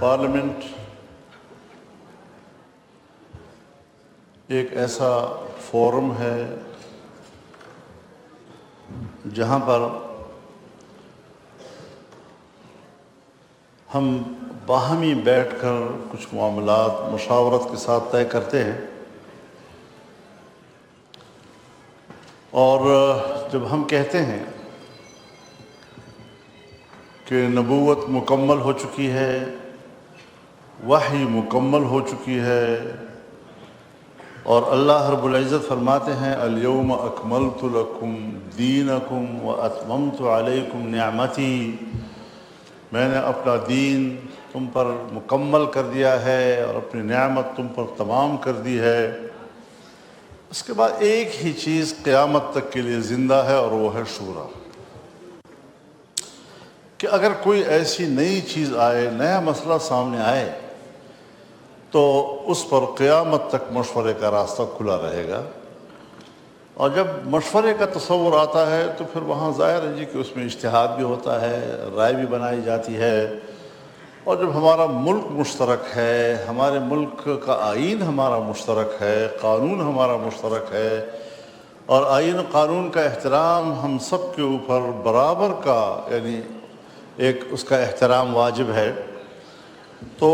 Parliament ایک ایسا forum ہے جہاں پر ہم باہمی بیٹھ کر کچھ معاملات مشاورت کے ساتھ طے کرتے ہیں، اور جب ہم کہتے ہیں کہ نبوت مکمل ہو چکی ہے، وحی مکمل ہو چکی ہے، اور اللہ رب العزت فرماتے ہیں الیوم اکملت لکم دینکم واتممت علیکم نعمتی، میں نے اپنا دین تم پر مکمل کر دیا ہے اور اپنی نعمت تم پر تمام کر دی ہے۔ اس کے بعد ایک ہی چیز قیامت تک کے لیے زندہ ہے، اور وہ ہے شورا، کہ اگر کوئی ایسی نئی چیز آئے، نیا مسئلہ سامنے آئے، تو اس پر قیامت تک مشورے کا راستہ کھلا رہے گا۔ اور جب مشورے کا تصور آتا ہے تو پھر وہاں ظاہر ہے کہ اس میں اجتہاد بھی ہوتا ہے، رائے بھی بنائی جاتی ہے، اور جب ہمارا ملک مشترک ہے، ہمارے ملک کا آئین ہمارا مشترک ہے، قانون ہمارا مشترک ہے، اور آئین و قانون کا احترام ہم سب کے اوپر برابر کا، یعنی ایک اس کا احترام واجب ہے، تو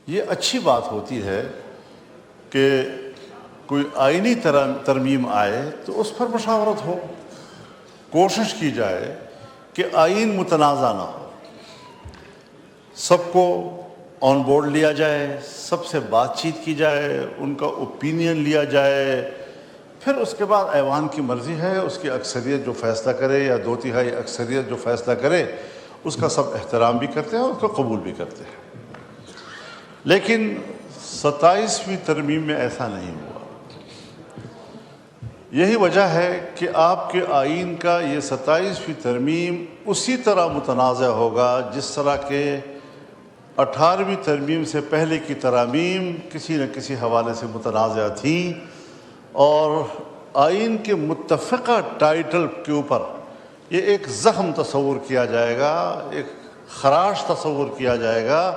یہ اچھی بات ہوتی ہے کہ کوئی آئینی ترمیم آئے تو اس پر مشاورت ہو، کوشش کی جائے کہ آئین متنازع نہ ہو، سب کو آن بورڈ لیا جائے، سب سے بات چیت کی جائے، ان کا اوپینین لیا جائے، پھر اس کے بعد ایوان کی مرضی ہے، اس کی اکثریت جو فیصلہ کرے یا 2/3 اکثریت جو فیصلہ کرے اس کا سب احترام بھی کرتے ہیں اور اس کو قبول بھی کرتے ہیں۔ لیکن 27ویں ترمیم میں ایسا نہیں ہوا۔ یہی وجہ ہے کہ آپ کے آئین کا یہ 27ویں ترمیم اسی طرح متنازع ہوگا جس طرح کہ 18ویں ترمیم سے پہلے کی ترامیم کسی نہ کسی حوالے سے متنازع تھیں، اور آئین کے متفقہ ٹائٹل کے اوپر یہ ایک زخم تصور کیا جائے گا، ایک خراش تصور کیا جائے گا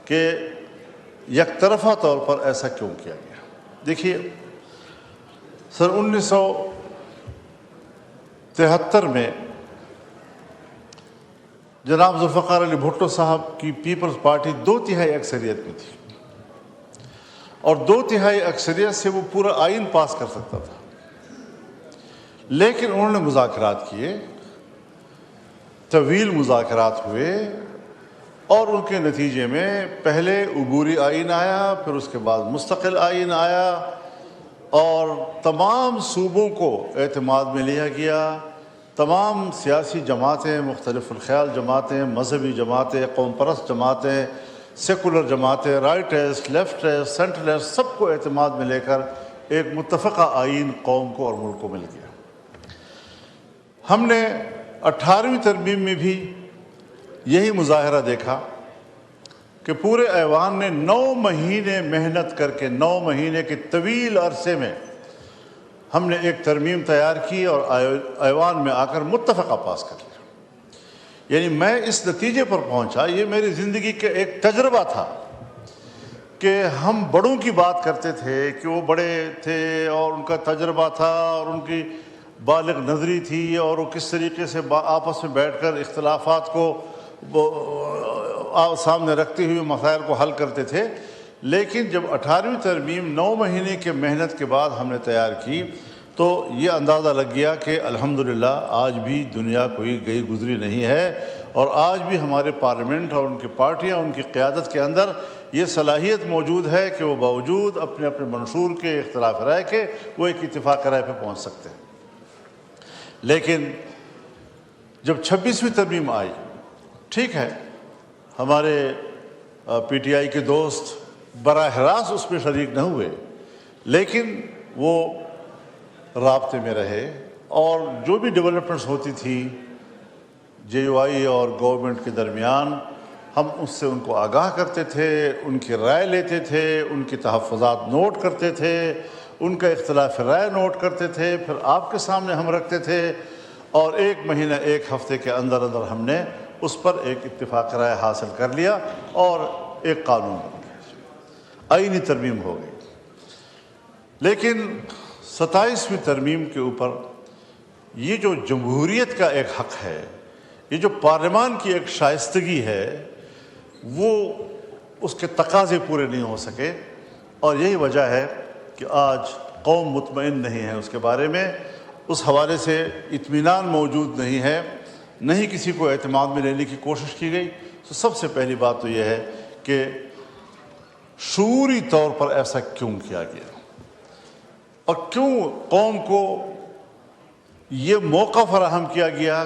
کہ یک طرفہ طور پر ایسا کیوں کیا گیا۔ دیکھیے، سن 1973 میں جناب ذوالفقار علی بھٹو صاحب کی پیپلز پارٹی 2/3 اکثریت میں تھی، اور 2/3 اکثریت سے وہ پورا آئین پاس کر سکتا تھا، لیکن انہوں نے مذاکرات کیے، طویل مذاکرات ہوئے، اور ان کے نتیجے میں پہلے عبوری آئین آیا، پھر اس کے بعد مستقل آئین آیا، اور تمام صوبوں کو اعتماد میں لیا گیا۔ تمام سیاسی جماعتیں، مختلف الخیال جماعتیں، مذہبی جماعتیں، قوم پرست جماعتیں، سیکولر جماعتیں، رائٹسٹ، لیفٹسٹ، سینٹرسٹ، سب کو اعتماد میں لے کر ایک متفقہ آئین قوم کو اور ملک کو مل گیا۔ ہم نے 18ویں ترمیم میں بھی یہی مظاہرہ دیکھا کہ پورے ایوان نے 9 مہینے محنت کر کے، 9 مہینے کے طویل عرصے میں ہم نے ایک ترمیم تیار کی اور ایوان میں آ کر متفقہ پاس کر لیا۔ یعنی میں اس نتیجے پر پہنچا، یہ میری زندگی کا ایک تجربہ تھا کہ ہم بڑوں کی بات کرتے تھے کہ وہ بڑے تھے اور ان کا تجربہ تھا اور ان کی بالغ نظری تھی، اور وہ کس طریقے سے آپس میں بیٹھ کر اختلافات کو سامنے رکھتے ہوئے مسائل کو حل کرتے تھے۔ لیکن جب 18ویں ترمیم 9 مہینے کے محنت کے بعد ہم نے تیار کی تو یہ اندازہ لگ گیا کہ الحمدللہ آج بھی دنیا کوئی گئی گزری نہیں ہے، اور آج بھی ہمارے پارلیمنٹ اور ان کی پارٹیاں، ان کی قیادت کے اندر یہ صلاحیت موجود ہے کہ وہ باوجود اپنے اپنے منشور کے، اختلاف رائے کے، وہ ایک اتفاق رائے پہ پہنچ سکتے ہیں۔ لیکن جب 26ویں ترمیم آئی، ٹھیک ہے ہمارے پی ٹی آئی کے دوست براہ راست اس میں شریک نہ ہوئے، لیکن وہ رابطے میں رہے، اور جو بھی ڈیولپمنٹس ہوتی تھی جے یو آئی اور گورنمنٹ کے درمیان، ہم اس سے ان کو آگاہ کرتے تھے، ان کی رائے لیتے تھے، ان کی تحفظات نوٹ کرتے تھے، ان کا اختلاف رائے نوٹ کرتے تھے، پھر آپ کے سامنے ہم رکھتے تھے، اور 1 مہینہ 1 ہفتے کے اندر اندر ہم نے اس پر ایک اتفاق رائے حاصل کر لیا اور ایک قانون بن گیا، آئینی ترمیم ہو گئی۔ لیکن 27ویں ترمیم کے اوپر یہ جو جمہوریت کا ایک حق ہے، یہ جو پارلیمان کی ایک شائستگی ہے، وہ اس کے تقاضے پورے نہیں ہو سکے، اور یہی وجہ ہے کہ آج قوم مطمئن نہیں ہے اس کے بارے میں، اس حوالے سے اطمینان موجود نہیں ہے، نہیں کسی کو اعتماد میں لینے کی کوشش کی گئی۔ تو سب سے پہلی بات تو یہ ہے کہ شعوری طور پر ایسا کیوں کیا گیا، اور کیوں قوم کو یہ موقع فراہم کیا گیا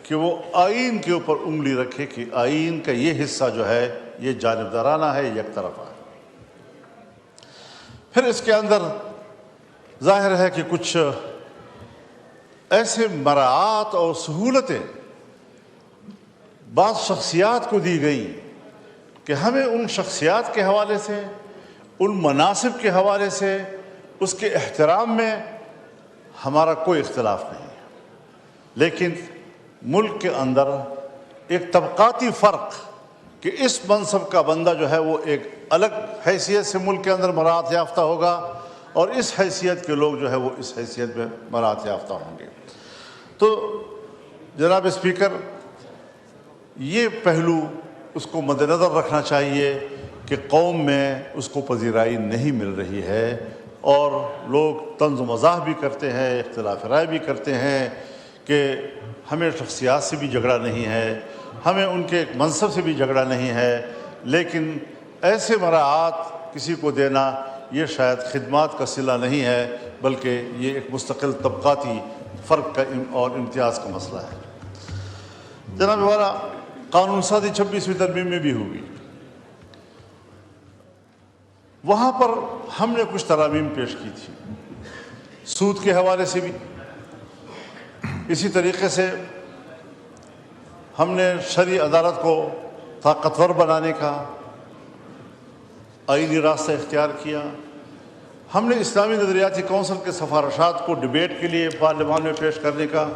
کہ وہ آئین کے اوپر انگلی رکھے کہ آئین کا یہ حصہ جو ہے یہ جانبدارانہ ہے، یک طرفہ ہے۔ پھر اس کے اندر ظاہر ہے کہ کچھ ایسے مراعات اور سہولتیں بعض شخصیات کو دی گئی کہ ہمیں ان شخصیات کے حوالے سے، ان مناصب کے حوالے سے، اس کے احترام میں ہمارا کوئی اختلاف نہیں ہے، لیکن ملک کے اندر ایک طبقاتی فرق کہ اس منصب کا بندہ جو ہے وہ ایک الگ حیثیت سے ملک کے اندر مراعات یافتہ ہوگا، اور اس حیثیت کے لوگ جو ہے وہ اس حیثیت میں مراعات یافتہ ہوں گے۔ تو جناب اسپیکر، یہ پہلو اس کو مد نظر رکھنا چاہیے کہ قوم میں اس کو پذیرائی نہیں مل رہی ہے، اور لوگ طنز و مزاح بھی کرتے ہیں، اختلاف رائے بھی کرتے ہیں کہ ہمیں شخصیات سے بھی جھگڑا نہیں ہے، ہمیں ان کے ایک منصب سے بھی جھگڑا نہیں ہے، لیکن ایسے مراعات کسی کو دینا یہ شاید خدمات کا صلہ نہیں ہے، بلکہ یہ ایک مستقل طبقاتی فرق کا اور امتیاز کا مسئلہ ہے۔ جناب والا، قانون سازی 26ویں ترمیم میں بھی ہوئی، وہاں پر ہم نے کچھ ترامیم پیش کی تھی، سود کے حوالے سے بھی اسی طریقے سے ہم نے شرعی عدالت کو طاقتور بنانے کا آئینی راستہ اختیار کیا، ہم نے اسلامی نظریاتی کونسل کے سفارشات کو ڈیبیٹ کے لیے پارلیمان میں پیش کرنے کا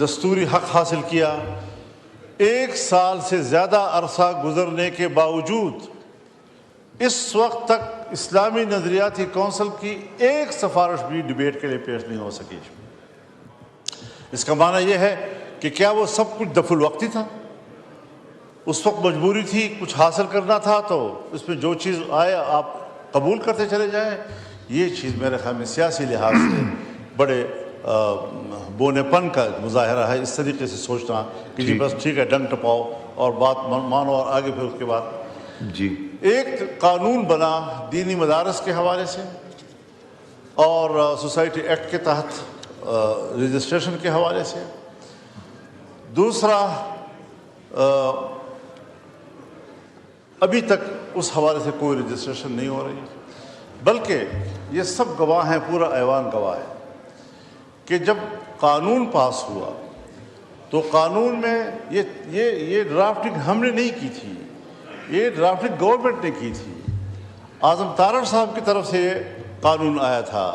دستوری حق حاصل کیا۔ 1 سال سے زیادہ عرصہ گزرنے کے باوجود اس وقت تک اسلامی نظریاتی کونسل کی ایک سفارش بھی ڈیبیٹ کے لیے پیش نہیں ہو سکی۔ اس کا معنی یہ ہے کہ کیا وہ سب کچھ دفع الوقتی تھا؟ اس وقت مجبوری تھی، کچھ حاصل کرنا تھا تو اس میں جو چیز آئے آپ قبول کرتے چلے جائیں؟ یہ چیز میرے خیال میں سیاسی لحاظ سے بڑے بونے پن کا مظاہرہ ہے، اس طریقے سے سوچنا کہ جی بس ٹھیک ہے، ڈنگ ٹپاؤ اور بات مانو، اور آگے پھر اس کے بعد جی ایک قانون بنا دینی مدارس کے حوالے سے اور سوسائٹی ایکٹ کے تحت رجسٹریشن کے حوالے سے، دوسرا ابھی تک اس حوالے سے کوئی رجسٹریشن نہیں ہو رہی، بلکہ یہ سب گواہ ہیں، پورا ایوان گواہ ہے کہ جب قانون پاس ہوا تو قانون میں یہ ڈرافٹنگ ہم نے نہیں کی تھی، یہ ڈرافٹنگ گورنمنٹ نے کی تھی، اعظم تارڑ صاحب کی طرف سے یہ قانون آیا تھا،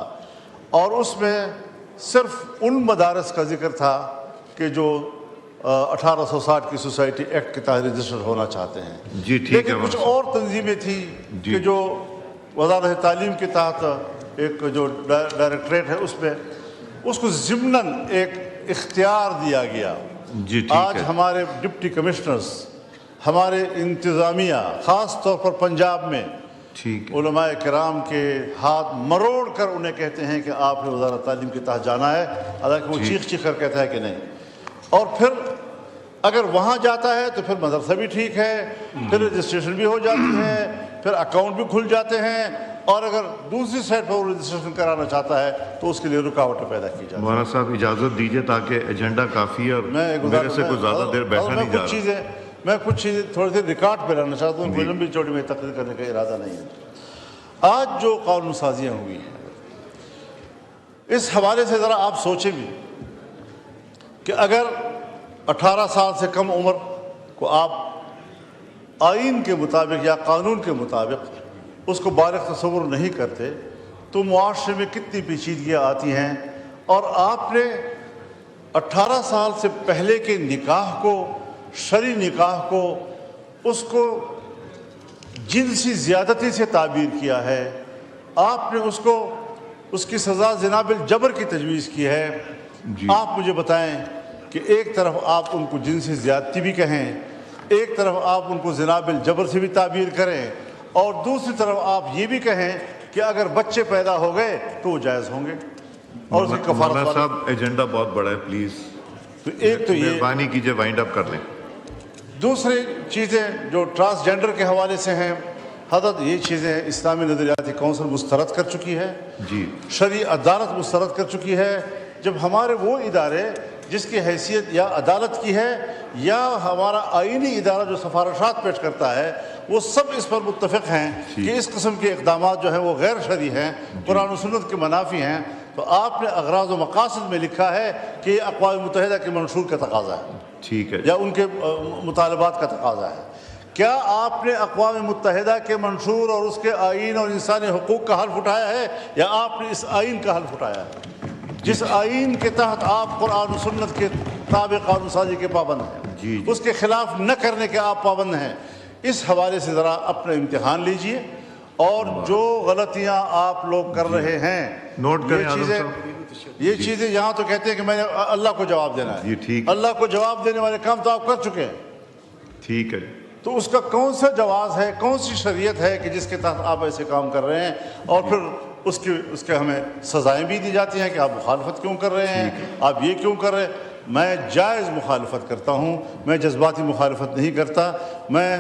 اور اس میں صرف ان مدارس کا ذکر تھا کہ جو 1860 کی سوسائٹی ایکٹ کے تحت رجسٹر ہونا چاہتے ہیں، جی ٹھیک ہے، لیکن کچھ اور تنظیمیں تھیں کہ جو وزارت تعلیم کے تحت ایک جو ڈائریکٹریٹ ہے اس میں اس کو ضمناً ایک اختیار دیا گیا۔ جی ٹھیک آج ہے، ہمارے ڈپٹی کمشنرز، ہمارے انتظامیہ، خاص طور پر پنجاب میں ٹھیک ہے، علماء کرام کے ہاتھ مروڑ کر انہیں کہتے ہیں کہ آپ نے وزارت تعلیم کے تحت جانا ہے، حالانکہ وہ چیخ چیخ کر کہتا ہے کہ نہیں، اور پھر اگر وہاں جاتا ہے تو پھر مدرسہ بھی ٹھیک ہے، پھر رجسٹریشن بھی ہو جاتی ہے، پھر اکاؤنٹ بھی کھل جاتے ہیں، اور اگر دوسری سائٹ پر وہ رجسٹریشن کرانا چاہتا ہے تو اس کے لیے رکاوٹیں پیدا کی جاتی ہیں۔ مولانا صاحب اجازت دیجیے تاکہ ایجنڈا کافی ہے اور میرے سے کوئی زیادہ دیر بیٹھا نہیں جا رہا۔ میں کچھ چیزیں تھوڑی سی ریکارڈ پہ لانا چاہتا ہوں، کوئی لمبی چوڑی میں تقریر کرنے کا ارادہ نہیں ہے۔ آج جو قانون سازیاں ہوئی ہیں اس حوالے سے ذرا آپ سوچیں بھی کہ اگر 18 سال سے کم عمر کو آپ آئین کے مطابق یا قانون کے مطابق اس کو بالغ تصور نہیں کرتے تو معاشرے میں کتنی پیچیدگیاں آتی ہیں، اور آپ نے 18 سال سے پہلے کے نکاح کو شرعی نکاح کو اس کو جنسی زیادتی سے تعبیر کیا ہے، آپ نے اس کی سزا زنا بالجبر کی تجویز کی ہے۔ آپ مجھے بتائیں کہ ایک طرف آپ ان کو جنسی زیادتی بھی کہیں، ایک طرف آپ ان کو زنا بالجبر سے بھی تعبیر کریں، اور دوسری طرف آپ یہ بھی کہیں کہ اگر بچے پیدا ہو گئے تو وہ جائز ہوں گے اور اس کی کفارت۔ مولانا صاحب ایجنڈا بہت بڑا ہے، پلیز تو ایک تو یہ مہربانی کیجئے وائنڈ اپ کر لیں۔ دوسری چیزیں جو ٹرانسجینڈر کے حوالے سے ہیں، حضرت یہ چیزیں اسلامی نظریاتی کونسل مسترد کر چکی ہے، جی شرعی عدالت مسترد کر چکی ہے۔ جب ہمارے وہ ادارے جس کی حیثیت یا عدالت کی ہے یا ہمارا آئینی ادارہ جو سفارشات پیش کرتا ہے، وہ سب اس پر متفق ہیں کہ اس قسم کے اقدامات جو ہیں وہ غیر شرعی ہیں، قرآن و سنت کے منافی ہیں، تو آپ نے اغراض و مقاصد میں لکھا ہے کہ یہ اقوام متحدہ کے منشور کا تقاضا ہے، ٹھیک ہے، یا ان کے مطالبات کا تقاضا ہے۔ کیا آپ نے اقوام متحدہ کے منشور اور اس کے آئین اور انسانی حقوق کا حلف اٹھایا ہے، یا آپ نے اس آئین کا حلف اٹھایا ہے جس آئین کے تحت آپ قرآن و سنت کے تابع قانون سازی کے پابند ہیں، اس کے خلاف نہ کرنے کے آپ پابند ہیں؟ اس حوالے سے ذرا اپنا امتحان لیجئے، اور جو غلطیاں آپ لوگ کر رہے ہیں نوٹ کریں۔ یہ چیزیں یہاں تو کہتے ہیں کہ میں نے اللہ کو جواب دینا ہے، ٹھیک، اللہ کو جواب دینے والے کام تو آپ کر چکے ہیں، ٹھیک ہے، تو اس کا کون سا جواز ہے، کون سی شریعت ہے کہ جس کے تحت آپ ایسے کام کر رہے ہیں، اور پھر اس کے ہمیں سزائیں بھی دی جاتی ہیں کہ آپ مخالفت کیوں کر رہے ہیں، آپ یہ کیوں کر رہے ہیں؟ میں جائز مخالفت کرتا ہوں، میں جذباتی مخالفت نہیں کرتا، میں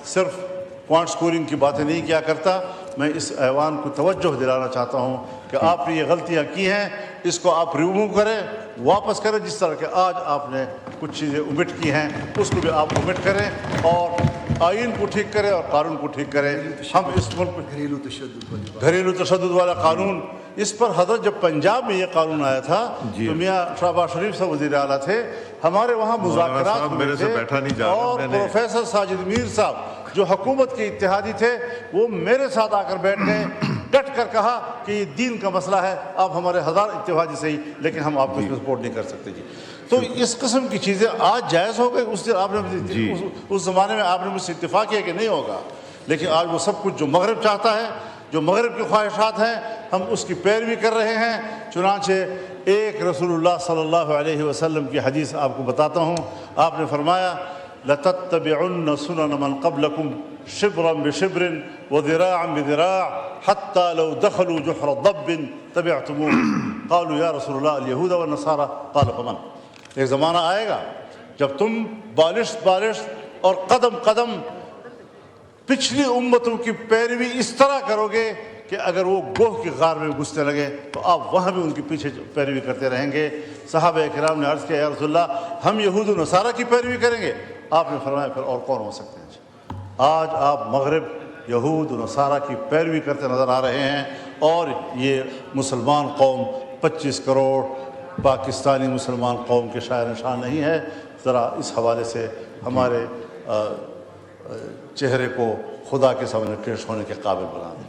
صرف پوائنٹ سکورنگ کی باتیں نہیں کیا کرتا، میں اس ایوان کو توجہ دلانا چاہتا ہوں کہ آپ نے یہ غلطیاں کی ہیں، اس کو آپ ریموو کریں، واپس کریں، جس طرح کہ آج آپ نے کچھ چیزیں omit کی ہیں اس کو بھی آپ omit کریں، اور آئین کو ٹھیک کریں اور قانون کو ٹھیک کریں۔ ہم اس ملک میں گھریلو تشدد والا قانون، اس پر حضرت جب پنجاب میں یہ قانون آیا تھا تو میاں شہباز شریف صاحب وزیر اعلیٰ تھے، ہمارے وہاں مذاکرات ہوئے تھے، اور پروفیسر ساجد میر صاحب جو حکومت کے اتحادی تھے وہ میرے ساتھ آ کر بیٹھ گئے، ڈٹ کر کہا کہ یہ دین کا مسئلہ ہے، آپ ہمارے ہزار اتحادی صحیح لیکن ہم آپ کو اس میں سپورٹ نہیں کر سکتے جی۔ تو اس قسم کی چیزیں آج جائز ہو گئی، اس زمانے میں آپ نے مجھ سے اتفاق کیا کہ نہیں ہوگا، لیکن آج وہ سب کچھ جو مغرب چاہتا ہے، جو مغرب کی خواہشات ہیں، ہم اس کی پیروی کر رہے ہیں۔ چنانچہ ایک رسول اللہ صلی اللہ علیہ وسلم کی حدیث آپ کو بتاتا ہوں، آپ نے فرمایا لَتَتَّبِعُنَّ سُنَنَ مَنْ قَبْلَكُمْ شِبْرًا بِشِبْرٍ وَذِرَاعًا بِذِرَاعٍ حَتَّى لَوْ دَخَلُوا جُحْرَ ضَبٍّ تَبِعْتُمُوهُ قَالُوا يَا رَسُولَ اللَّهِ الْيَهُودَ وَالنَّصَارَى قَالَ فَمَنْ۔ ایک زمانہ آئے گا جب تم بالش اور قدم قدم پچھلی امتوں کی پیروی اس طرح کرو گے کہ اگر وہ گوہ کی غار میں گھسنے لگے تو آپ وہاں بھی ان کے پیچھے پیروی کرتے رہیں گے۔ صحابہ کرام نے عرض کیا یا رسول اللہ ہم یہود و نصارہ کی پیروی کریں گے؟ آپ نے فرمایا پھر اور کون ہو سکتے ہیں؟ آج آپ مغرب یہود و نصارہ کی پیروی کرتے نظر آ رہے ہیں، اور یہ مسلمان قوم 25 کروڑ پاکستانی مسلمان قوم کے شاعر نشان نہیں ہے۔ ذرا اس حوالے سے ہمارے چہرے کو خدا کے سامنے پیش ہونے کے قابل بنا دیں۔